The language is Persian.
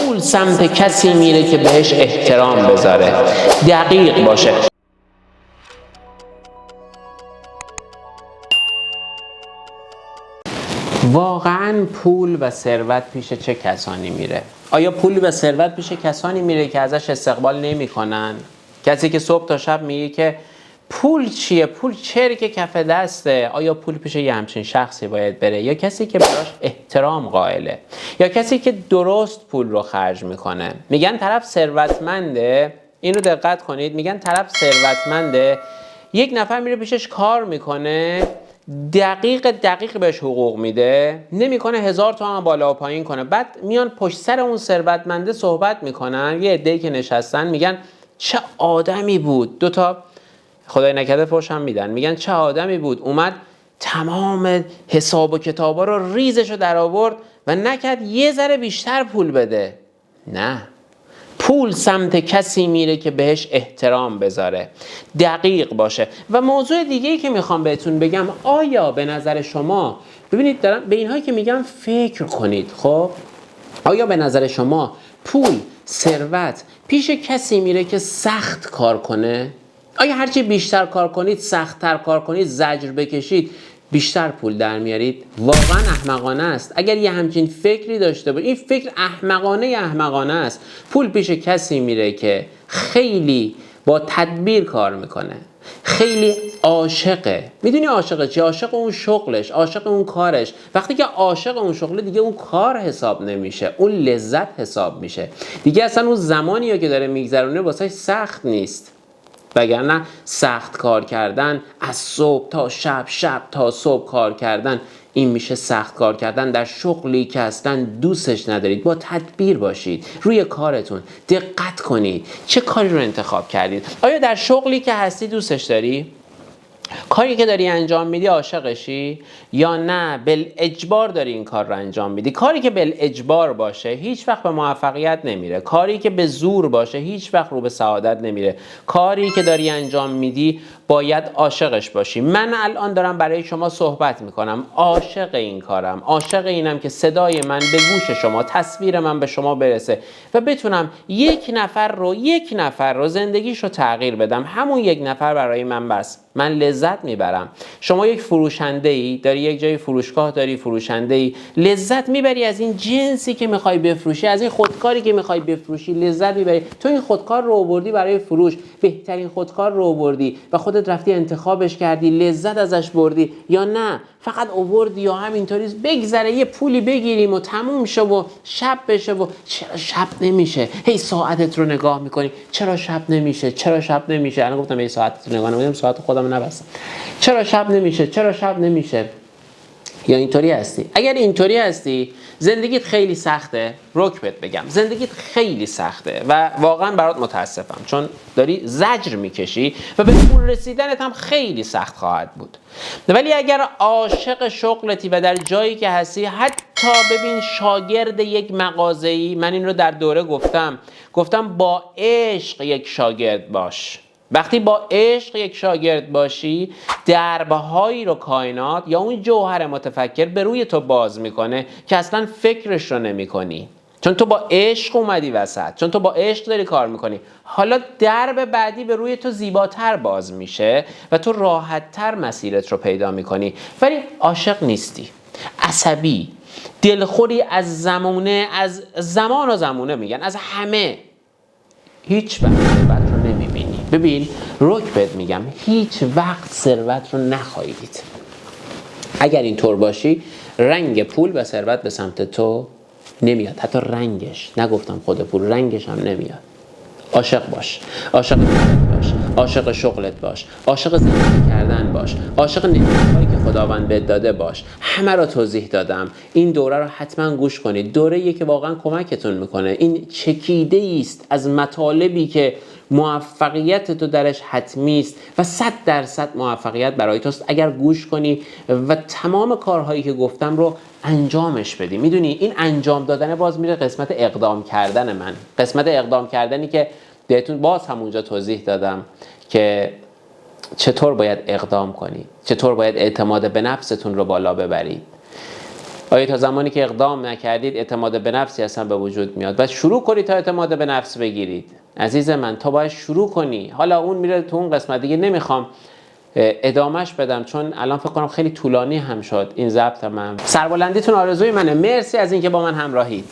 پول سمت کسی میره که بهش احترام بذاره، دقیق باشه. واقعاً پول و ثروت پیش چه کسانی میره؟ آیا پول و ثروت پیش کسانی میره که ازش استقبال نمی‌کنن؟ کسی که صبح تا شب میگه که پول چیه؟ پول چرک کف دسته. آیا پول پیش یه همچین شخصی باید بره؟ یا کسی که براش احترام قائله؟ یا کسی که درست پول رو خرج میکنه؟ میگن طرف ثروتمنده، این رو دقت کنید، میگن طرف ثروتمنده، یک نفر میره پیشش کار میکنه، دقیق بهش حقوق میده، نمیکنه 1000 تومن بالا و پایین کنه. بعد میان پشت سر اون ثروتمنده صحبت میکنن، یه عده‌ای که نشستن میگن چه آدمی بود، دوتا خدای نکرده فحش هم میدن، میگن چه آدمی بود، اومد تمام حساب و کتابا رو ریزش رو در آورد و نکرد یه ذره بیشتر پول بده. نه، پول سمت کسی میره که بهش احترام بذاره، دقیق باشه. و موضوع دیگه‌ای که میخوام بهتون بگم، آیا به نظر شما، ببینید دارم به اینهایی که میگم فکر کنید، خب آیا به نظر شما پول، ثروت پیش کسی میره که سخت کار کنه؟ آیا هرچی بیشتر کار کنید، سخت‌تر کار کنید، زجر بکشید، بیشتر پول در میارید؟ واقعا احمقانه است اگر یه همچین فکری داشته باشید. این فکر احمقانه است. پول پیش کسی میره که خیلی با تدبیر کار میکنه، خیلی عاشقه. میدونی عاشقه چی؟ عاشق اون شغلش، عاشق اون کارش. وقتی که عاشق اون شغله دیگه اون کار حساب نمیشه، اون لذت حساب میشه. دیگه اصلا اون زمانی که داره میگذرونه واسه سخت نیست. وگرنه سخت کار کردن، از صبح تا شب، شب تا صبح کار کردن، این میشه سخت کار کردن در شغلی که اصلا دوستش ندارید. با تدبیر باشید روی کارتون، دقت کنید چه کاری رو انتخاب کردید. آیا در شغلی که هستی دوستش داری؟ کاری که داری انجام میدی عاشقشی یا نه بالاجبار داری این کار رو انجام میدی؟ کاری که بالاجبار باشه هیچ وقت به موفقیت نمیره. کاری که به زور باشه هیچ وقت رو به سعادت نمیره. کاری که داری انجام میدی باید عاشقش باشی. من الان دارم برای شما صحبت میکنم، عاشق این کارم، عاشق اینم که صدای من به گوش شما، تصویر من به شما برسه و بتونم یک نفر رو زندگیش رو تغییر بدم. همون یک نفر برای من بس. من لذت میبرم. شما یک فروشنده ای داری، یک جای فروشگاه داری، فروشنده ای، لذت میبری از این جنسی که میخوای بفروشی، از این خودکاری که میخوای بفروشی لذت میبری. تو این خودکار رو آوردی برای فروش، بهترین خودکار رو آوردی و خودت رفتی انتخابش کردی، لذت ازش بردی، یا نه فقط آوردی یا همینطوری بگذره یه پولی بگیریم و تموم شه و شب بشه و چرا شب نمیشه؟ هی ساعتت رو نگاه میکنی، چرا شب نمیشه؟ چرا شب نمیشه؟ الان گفتم هی ساعتت رو نگاه نمیکنم، ساعت خودم نبستم. چرا شب نمیشه؟ چرا شب نمیشه؟ یا اینطوری هستی؟ اگر اینطوری هستی زندگیت خیلی سخته، رک بهت بگم زندگیت خیلی سخته و واقعا برات متاسفم، چون داری زجر میکشی و به پول رسیدنت هم خیلی سخت خواهد بود. ولی اگر عاشق شغلتی و در جایی که هستی، حتی ببین شاگرد یک مغازه‌ای، من این رو در دوره گفتم با عشق یک شاگرد باش. وقتی با عشق یک شاگرد باشی، دربهایی رو کائنات یا اون جوهر متفکر به روی تو باز میکنه که اصلا فکرش رو نمی کنی، چون تو با عشق اومدی وسط، چون تو با عشق داری کار میکنی. حالا درب بعدی به روی تو زیباتر باز میشه و تو راحتتر مسیرت رو پیدا میکنی. ولی عاشق نیستی، عصبی، دلخوری از زمان و زمونه، میگن از همه، هیچ وقت ثروت رو نمیبینی. ببین رک بهت میگم، هیچ وقت ثروت رو نخواهی دید. اگر اینطور باشی رنگ پول و ثروت به سمت تو نمیاد، حتی رنگش، نگفتم خود پول، رنگش هم نمیاد. عاشق باش، عاشق کارت باش، عاشق شغلت باش، عاشق زندگی کردن باش، عاشق نعمت‌هایی که خداوند بهت داده باش. همه را توضیح دادم. این دوره رو حتما گوش کنید. دوره‌ای که واقعا کمکتون میکنه. این چکیده است از مطالبی که موفقیت تو درش حتمی است و 100% موفقیت برای توست اگر گوش کنی و تمام کارهایی که گفتم رو انجامش بدی. میدونی این انجام دادن باز میره قسمت اقدام کردن من، قسمت اقدام کردنی که بهتون باز همونجا توضیح دادم که چطور باید اقدام کنید، چطور باید اعتماد به نفستون رو بالا ببرید. آیا تا زمانی که اقدام نکردید اعتماد به نفسی اصلا به وجود میاد و شروع کنید تا اعتماد به نفس بگیرید؟ عزیز من تا باید شروع کنی. حالا اون میره تو اون قسمت، دیگه نمیخوام ادامهش بدم چون الان فکر کنم خیلی طولانی هم شد این ضبط من. سربلندیتون آرزوی منه. مرسی از اینکه با من همراهید.